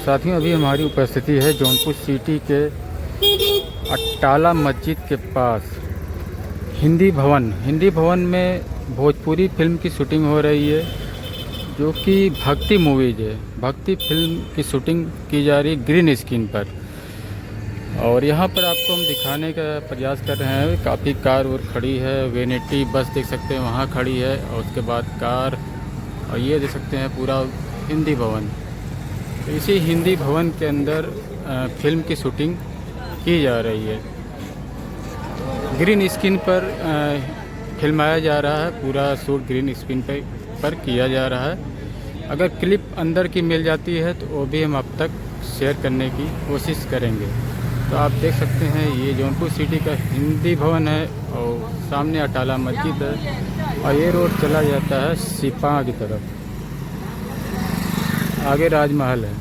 साथियों अभी हमारी उपस्थिति है जौनपुर सिटी के अट्टाला मस्जिद के पास हिंदी भवन में भोजपुरी फिल्म की शूटिंग हो रही है, जो कि भक्ति मूवीज है। भक्ति फिल्म की शूटिंग की जा रही ग्रीन स्क्रीन पर, और यहाँ पर आपको हम दिखाने का प्रयास कर रहे हैं। काफ़ी कार और खड़ी है, वेनिटी बस देख सकते हैं वहाँ खड़ी है, और उसके बाद कार, और ये देख सकते हैं पूरा हिंदी भवन। इसी हिंदी भवन के अंदर फिल्म की शूटिंग की जा रही है। ग्रीन स्क्रीन पर फिल्माया जा रहा है, पूरा शूट ग्रीन स्क्रीन पर किया जा रहा है। अगर क्लिप अंदर की मिल जाती है तो वो भी हम अब तक शेयर करने की कोशिश करेंगे। तो आप देख सकते हैं ये जौनपुर सिटी का हिंदी भवन है, और सामने अटाला मस्जिद है, और ये रोड चला जाता है सिपा की तरफ, आगे राजमहल है।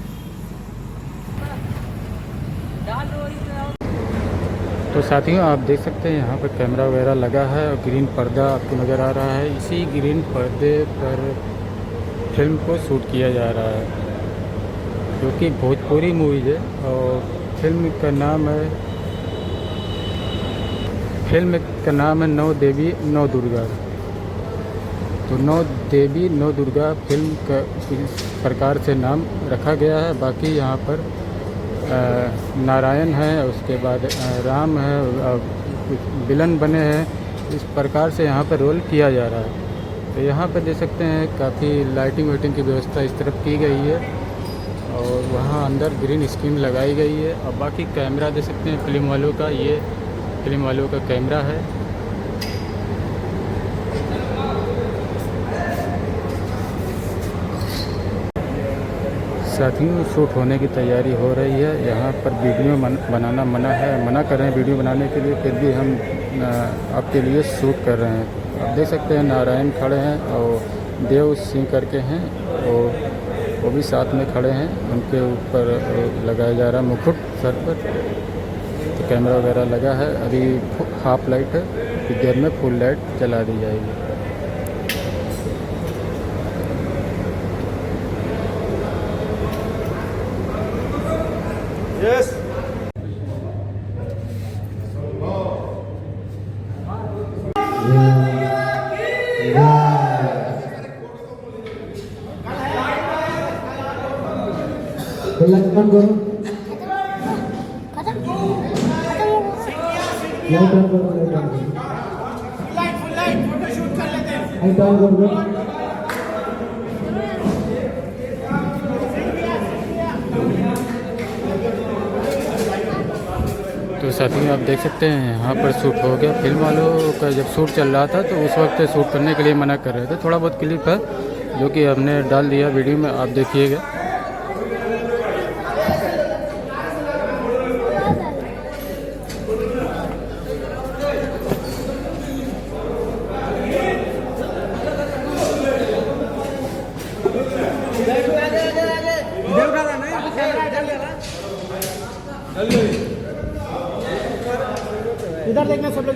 तो साथियों आप देख सकते हैं यहाँ पर कैमरा वगैरह लगा है, और ग्रीन पर्दा आपको नज़र आ रहा है। इसी ग्रीन पर्दे पर फिल्म को शूट किया जा रहा है, जो कि भोजपुरी मूवीज है। और फिल्म का नाम है नौ देवी नौ दुर्गा। तो नौ देवी नौ दुर्गा फिल्म का इस प्रकार से नाम रखा गया है। बाकी यहाँ पर नारायण है, उसके बाद राम है, विलन बने हैं। इस प्रकार से यहाँ पर रोल किया जा रहा है। तो यहाँ पर देख सकते हैं काफ़ी लाइटिंग वाइटिंग की व्यवस्था इस तरफ की गई है, और वहाँ अंदर ग्रीन स्क्रीन लगाई गई है। और बाकी कैमरा देख सकते हैं फिल्म वालों का, ये फिल्म वालों का कैमरा है। साथियों शूट होने की तैयारी हो रही है। यहाँ पर वीडियो बनाना मना कर रहे हैं वीडियो बनाने के लिए, फिर भी हम आपके लिए शूट कर रहे हैं। आप देख सकते हैं नारायण खड़े हैं, और देव सिंह करके हैं, और वो भी साथ में खड़े हैं। उनके ऊपर लगाया जा रहा है मुकुट सर पर। तो कैमरा वगैरह लगा है। अभी हाफ लाइट है, कुछ देर में फुल लाइट चला दी जाएगी। Yes. Lanjutkan guru. Ya udah guru. Full light, photo shoot कर लेते हैं। आई डाउन गuru. तो साथियों आप देख सकते हैं यहाँ पर शूट हो गया। फिल्म वालों का जब शूट चल रहा था तो उस वक्त शूट करने के लिए मना कर रहे थे। थोड़ा बहुत क्लिप है जो कि हमने डाल दिया वीडियो में, आप देखिएगा। इधर देखना सब लोग,